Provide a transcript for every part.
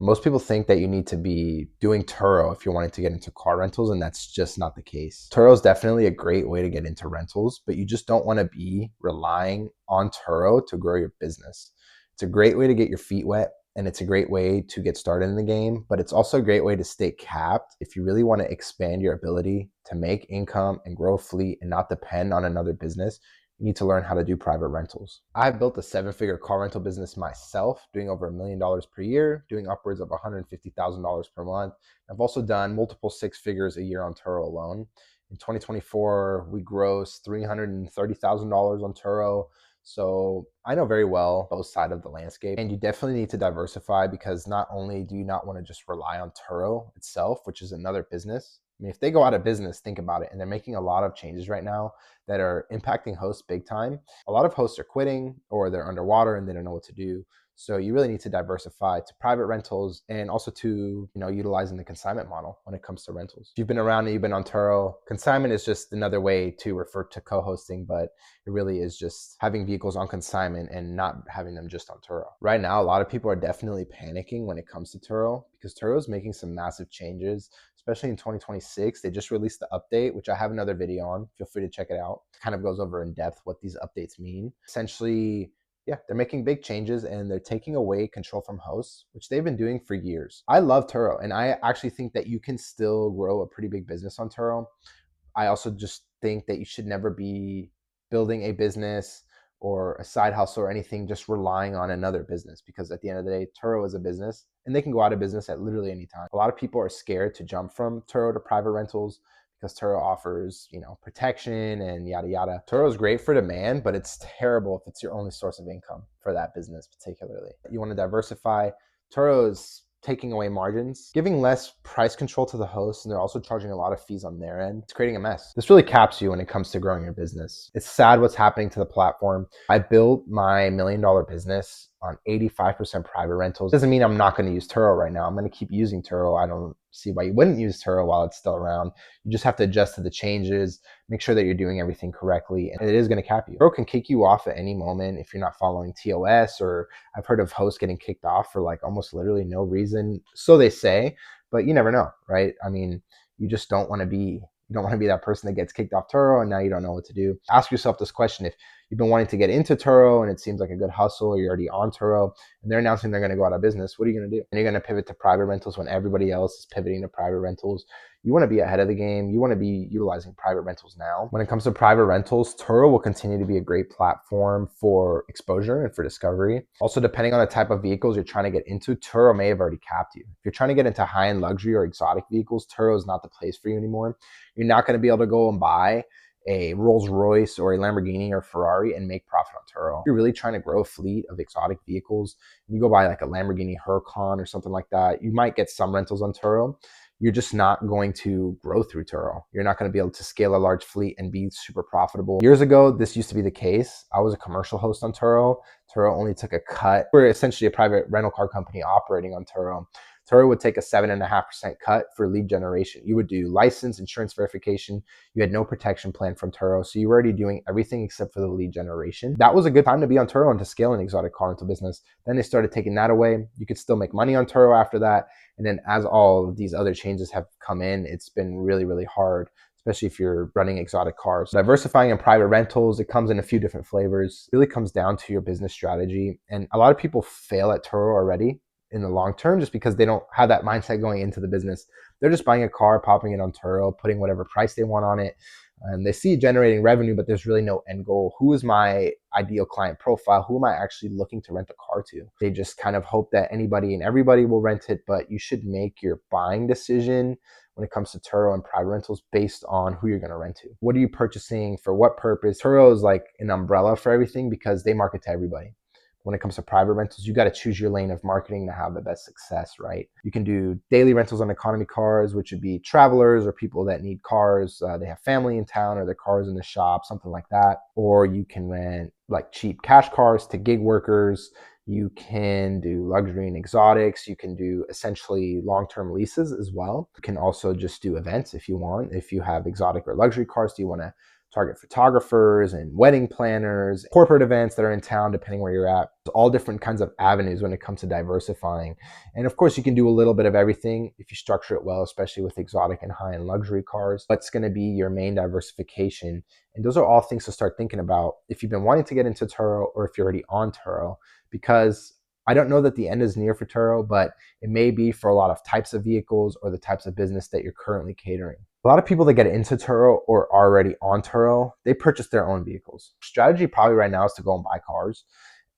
Most people think that you need to be doing Turo if you're wanting to get into car rentals, and that's just not the case. Turo is definitely a great way to get into rentals, but you just don't want to be relying on Turo to grow your business. It's a great way to get your feet wet, and it's a great way to get started in the game, but it's also a great way to stay capped if you really want to expand your ability to make income and grow a fleet and not depend on another business. You need to learn how to do private rentals. I've built a 7-figure car rental business myself, doing over $1 million per year, doing upwards of $150,000 per month. I've also done multiple 6 figures a year on Turo alone. In 2024, we grossed $330,000 on Turo. So I know very well both sides of the landscape, and you definitely need to diversify, because not only do you not want to just rely on Turo itself, which is another business. I mean, if they go out of business, think about it. And they're making a lot of changes right now that are impacting hosts big time. A lot of hosts are quitting, or they're underwater and they don't know what to do. So you really need to diversify to private rentals, and also to, utilizing the consignment model when it comes to rentals. If you've been around and you've been on Turo, consignment is just another way to refer to co-hosting, but it really is just having vehicles on consignment and not having them just on Turo. Right now, a lot of people are definitely panicking when it comes to Turo, because Turo is making some massive changes, especially in 2026. They just released the update, which I have another video on. Feel free to check it out. It kind of goes over in depth what these updates mean. Essentially, yeah, they're making big changes, and they're taking away control from hosts, which they've been doing for years. I love Turo, and I actually think that you can still grow a pretty big business on Turo. I also just think that you should never be building a business or a side hustle or anything just relying on another business, because at the end of the day, Turo is a business and they can go out of business at literally any time. A lot of people are scared to jump from Turo to private rentals because Turo offers, protection and yada yada. Turo is great for demand, but it's terrible if it's your only source of income for that business particularly. You want to diversify. Turo is taking away margins, giving less price control to the host, and they're also charging a lot of fees on their end. It's creating a mess. This really caps you when it comes to growing your business. It's sad what's happening to the platform. I built my $1 million business on 85% private rentals. Doesn't mean I'm not going to use Turo right now. I'm going to keep using Turo. I don't see why you wouldn't use Turo while it's still around. You just have to adjust to the changes, make sure that you're doing everything correctly, and it is going to cap you. Turo can kick you off at any moment if you're not following TOS, or I've heard of hosts getting kicked off for like almost literally no reason. So they say, but you never know, right? I mean, you just don't want to be that person that gets kicked off Turo and now you don't know what to do. Ask yourself this question: if you've been wanting to get into Turo and it seems like a good hustle, or you're already on Turo and they're announcing they're going to go out of business, what are you going to do? And you're going to pivot to private rentals when everybody else is pivoting to private rentals. You want to be ahead of the game. You want to be utilizing private rentals now. When it comes to private rentals, Turo will continue to be a great platform for exposure and for discovery. Also, depending on the type of vehicles you're trying to get into, Turo may have already capped you. If you're trying to get into high-end luxury or exotic vehicles, Turo is not the place for you anymore. You're not going to be able to go and buy a Rolls Royce or a Lamborghini or Ferrari and make profit on Turo. If you're really trying to grow a fleet of exotic vehicles, you go buy like a Lamborghini Huracan or something like that, you might get some rentals on Turo. You're just not going to grow through Turo. You're not going to be able to scale a large fleet and be super profitable. Years ago, this used to be the case. I was a commercial host on Turo. Turo only took a cut. We're essentially a private rental car company operating on Turo. Turo would take a 7.5% cut for lead generation. You would do license, insurance verification. You had no protection plan from Turo. So you were already doing everything except for the lead generation. That was a good time to be on Turo and to scale an exotic car rental business. Then they started taking that away. You could still make money on Turo after that. And then as all of these other changes have come in, it's been really, really hard, especially if you're running exotic cars. Diversifying in private rentals, it comes in a few different flavors. It really comes down to your business strategy. And a lot of people fail at Turo already in the long term just because they don't have that mindset going into the business. They're just buying a car, popping it on Turo, putting whatever price they want on it, and they see it generating revenue, but there's really no end goal. Who is my ideal client profile? Who am I actually looking to rent the car to? They just kind of hope that anybody and everybody will rent it, but you should make your buying decision when it comes to Turo and private rentals based on who you're going to rent to. What are you purchasing? For what purpose? Turo is like an umbrella for everything because they market to everybody. When it comes to private rentals, you got to choose your lane of marketing to have the best success, right? You can do daily rentals on economy cars, which would be travelers or people that need cars. They have family in town or their cars in the shop, something like that. Or you can rent like cheap cash cars to gig workers. You can do luxury and exotics. You can do essentially long-term leases as well. You can also just do events if you want. If you have exotic or luxury cars, do you want to target photographers and wedding planners, corporate events that are in town, depending where you're at. All different kinds of avenues when it comes to diversifying. And of course, you can do a little bit of everything if you structure it well, especially with exotic and high-end luxury cars. What's going to be your main diversification? And those are all things to start thinking about if you've been wanting to get into Turo or if you're already on Turo, because I don't know that the end is near for Turo, but it may be for a lot of types of vehicles or the types of business that you're currently catering. A lot of people that get into Turo or are already on Turo, they purchase their own vehicles. Strategy probably right now is to go and buy cars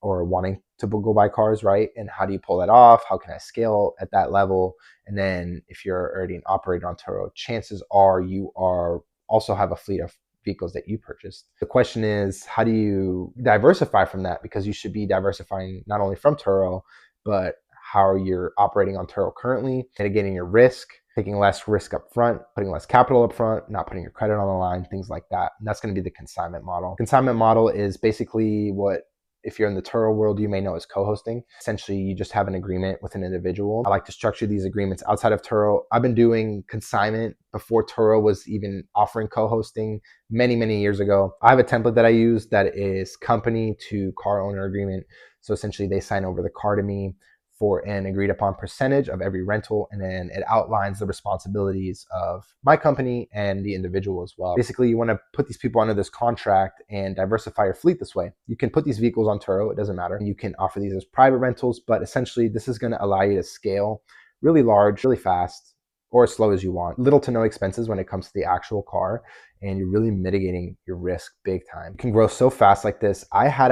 or wanting to go buy cars, right? And how do you pull that off? How can I scale at that level? And then if you're already an operator on Turo, chances are you are also have a fleet of vehicles that you purchased. The question is, how do you diversify from that? Because you should be diversifying not only from Turo, but how you're operating on Turo currently, mitigating your risk, taking less risk up front, putting less capital up front, not putting your credit on the line, things like that. And that's going to be the consignment model. Consignment model is basically what, if you're in the Turo world, you may know as co-hosting. Essentially, you just have an agreement with an individual. I like to structure these agreements outside of Turo. I've been doing consignment before Turo was even offering co-hosting many, many years ago. I have a template that I use that is company to car owner agreement. So essentially, they sign over the car to me for an agreed upon percentage of every rental, and then it outlines the responsibilities of my company and the individual as well. Basically, you want to put these people under this contract and diversify your fleet this way. You can put these vehicles on Turo, it doesn't matter. You can offer these as private rentals, but essentially this is going to allow you to scale really large, really fast, or as slow as you want. Little to no expenses when it comes to the actual car, and you're really mitigating your risk big time. You can grow so fast like this. I had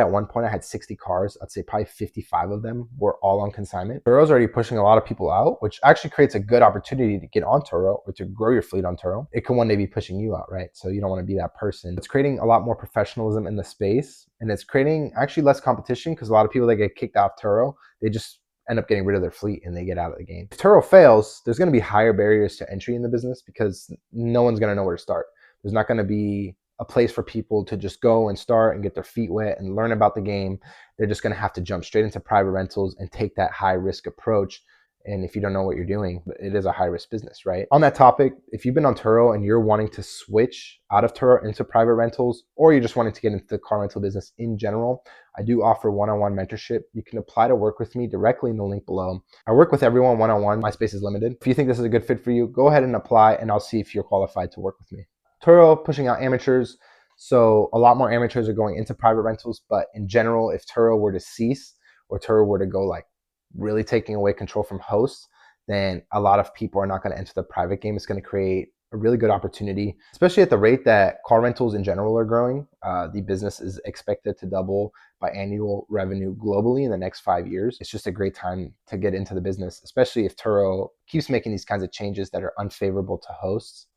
60 cars. I'd say probably 55 of them were all on consignment. Turo's already pushing a lot of people out, which actually creates a good opportunity to get on Turo or to grow your fleet on Turo. It can one day be pushing you out, right? So you don't want to be that person. It's creating a lot more professionalism in the space, and it's creating actually less competition, because a lot of people that get kicked off Turo, they just end up getting rid of their fleet and they get out of the game. If Turo fails, there's going to be higher barriers to entry in the business because no one's going to know where to start. There's not going to be a place for people to just go and start and get their feet wet and learn about the game. They're just going to have to jump straight into private rentals and take that high risk approach. And if you don't know what you're doing, it is a high risk business, right? On that topic, if you've been on Turo and you're wanting to switch out of Turo into private rentals, or you're just wanting to get into the car rental business in general, I do offer one-on-one mentorship. You can apply to work with me directly in the link below. I work with everyone one-on-one. My space is limited. If you think this is a good fit for you, go ahead and apply, and I'll see if you're qualified to work with me. Turo pushing out amateurs. So a lot more amateurs are going into private rentals, but in general, if Turo were to cease or Turo were to go like really taking away control from hosts, then a lot of people are not going to enter the private game. It's going to create a really good opportunity, especially at the rate that car rentals in general are growing. The business is expected to double by annual revenue globally in the next 5 years. It's just a great time to get into the business, especially if Turo keeps making these kinds of changes that are unfavorable to hosts,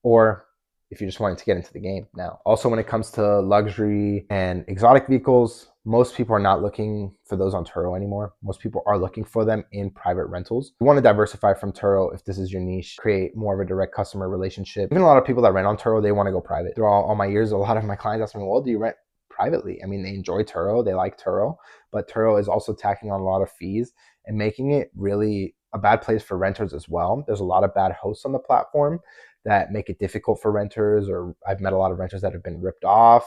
or if you're just wanting to get into the game now. Also, when it comes to luxury and exotic vehicles, most people are not looking for those on Turo anymore. Most people are looking for them in private rentals. You want to diversify from Turo if this is your niche, create more of a direct customer relationship. Even a lot of people that rent on Turo, they want to go private. Through all my years, a lot of my clients ask me, well, do you rent privately? I mean, they enjoy Turo, they like Turo, but Turo is also tacking on a lot of fees and making it really a bad place for renters as well. There's a lot of bad hosts on the platform that make it difficult for renters, or I've met a lot of renters that have been ripped off,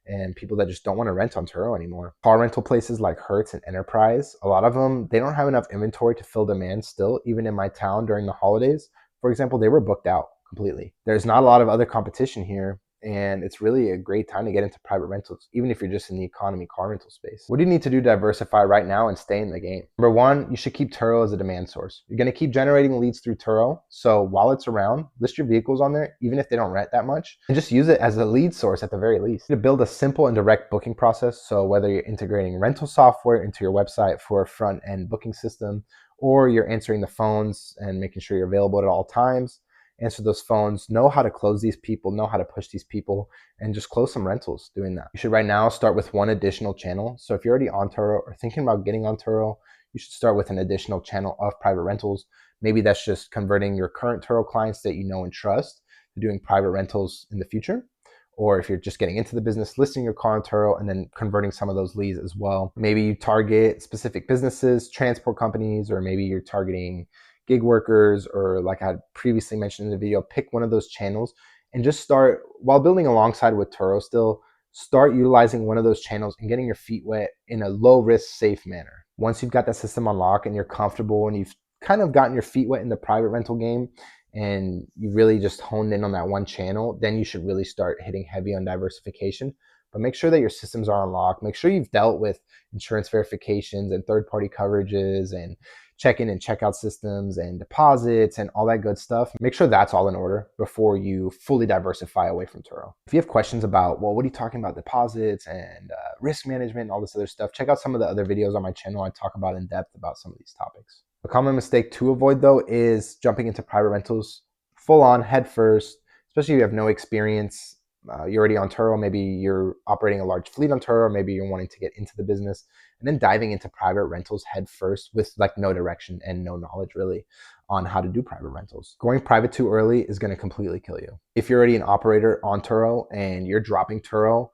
and people that just don't want to rent on Turo anymore. Car rental places like Hertz and Enterprise, a lot of them, they don't have enough inventory to fill demand still. Even in my town during the holidays, for example, they were booked out completely. There's not a lot of other competition here, and it's really a great time to get into private rentals, even if you're just in the economy car rental space. What do you need to do to diversify right now and stay in the game? Number one, you should keep Turo as a demand source. You're going to keep generating leads through Turo. So while it's around, list your vehicles on there, even if they don't rent that much, and just use it as a lead source at the very least. To build a simple and direct booking process. So whether you're integrating rental software into your website for a front-end booking system, or you're answering the phones and making sure you're available at all times, answer those phones, know how to close these people, know how to push these people, and just close some rentals doing that. You should right now start with one additional channel. So if you're already on Turo or thinking about getting on Turo, you should start with an additional channel of private rentals. Maybe that's just converting your current Turo clients that you know and trust to doing private rentals in the future. Or if you're just getting into the business, listing your car on Turo and then converting some of those leads as well. Maybe you target specific businesses, transport companies, or maybe you're targeting gig workers, or like I had previously mentioned in the video, pick one of those channels and just start, while building alongside with Turo still, start utilizing one of those channels and getting your feet wet in a low risk, safe manner. Once you've got that system unlocked and you're comfortable and you've kind of gotten your feet wet in the private rental game and you really just honed in on that one channel, then you should really start hitting heavy on diversification. But make sure that your systems are unlocked. Make sure you've dealt with insurance verifications and third-party coverages and check-in and checkout systems and deposits and all that good stuff. Make sure that's all in order before you fully diversify away from Turo. If you have questions about, well, what are you talking about, deposits and risk management and all this other stuff, check out some of the other videos on my channel. I talk about in depth about some of these topics. A common mistake to avoid, though, is jumping into private rentals full on, head first, especially if you have no experience. You're already on Turo, maybe you're operating a large fleet on Turo, maybe you're wanting to get into the business, and then diving into private rentals head first with like no direction and no knowledge really on how to do private rentals. Going private too early is going to completely kill you. If you're already an operator on Turo and you're dropping Turo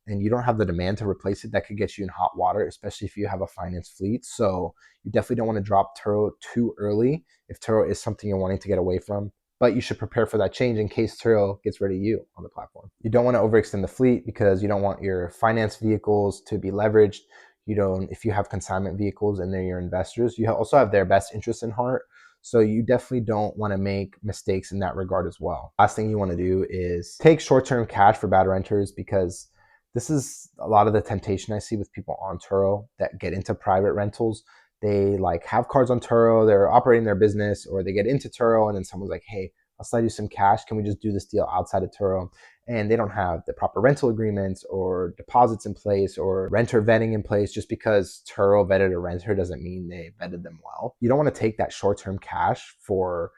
and you don't have the demand to replace it, that could get you in hot water, especially if you have a finance fleet. So you definitely don't want to drop Turo too early if Turo is something you're wanting to get away from. But you should prepare for that change in case Turo gets rid of you on the platform. You don't want to overextend the fleet because you don't want your finance vehicles to be leveraged. You don't, if you have consignment vehicles and they're your investors, you also have their best interest in heart. So you definitely don't want to make mistakes in that regard as well. Last thing you want to do is take short-term cash for bad renters, because this is a lot of the temptation I see with people on Turo that get into private rentals. They like have cars on Turo, they're operating their business, or they get into Turo and then someone's like, hey, I'll slide you some cash. Can we just do this deal outside of Turo? And they don't have the proper rental agreements or deposits in place or renter vetting in place. Just because Turo vetted a renter doesn't mean they vetted them well. You don't want to take that short-term cash for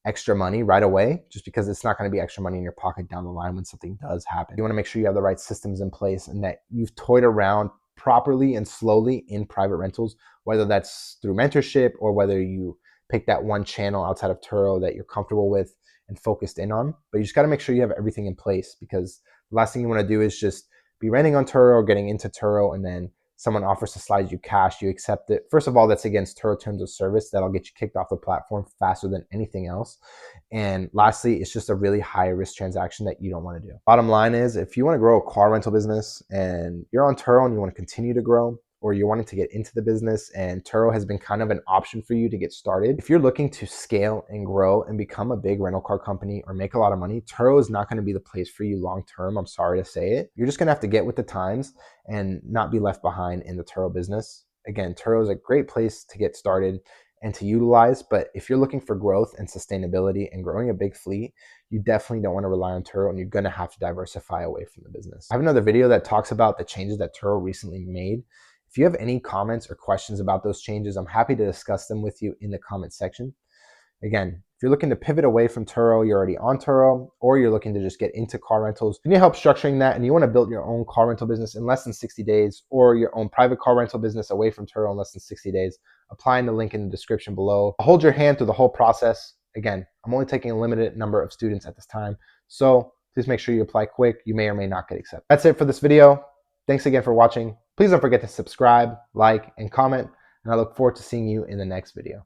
extra money right away, just because it's not going to be extra money in your pocket down the line when something does happen. You want to make sure you have the right systems in place and that you've toyed around properly and slowly in private rentals, whether that's through mentorship or whether you pick that one channel outside of Turo that you're comfortable with and focused in on. But you just got to make sure you have everything in place, because the last thing you want to do is just be renting on Turo or getting into Turo and then someone offers to slide you cash, you accept it. First of all, that's against Turo terms of service. That'll get you kicked off the platform faster than anything else. And lastly, it's just a really high risk transaction that you don't want to do. Bottom line is, if you want to grow a car rental business and you're on Turo and you want to continue to grow, or you're wanting to get into the business and Turo has been kind of an option for you to get started, if you're looking to scale and grow and become a big rental car company or make a lot of money, Turo is not going to be the place for you long term. I'm sorry to say it. You're just going to have to get with the times and not be left behind in the Turo business. Again, Turo is a great place to get started and to utilize, but if you're looking for growth and sustainability and growing a big fleet, you definitely don't want to rely on Turo, and you're going to have to diversify away from the business. I have another video that talks about the changes that Turo recently made. If you have any comments or questions about those changes, I'm happy to discuss them with you in the comment section. Again, if you're looking to pivot away from Turo, you're already on Turo, or you're looking to just get into car rentals, you need help structuring that, and you want to build your own car rental business in less than 60 days, or your own private car rental business away from Turo in less than 60 days, apply in the link in the description below. I'll hold your hand through the whole process. Again, I'm only taking a limited number of students at this time, so please make sure you apply quick. You may or may not get accepted. That's it for this video. Thanks again for watching. Please don't forget to subscribe, like, and comment, and I look forward to seeing you in the next video.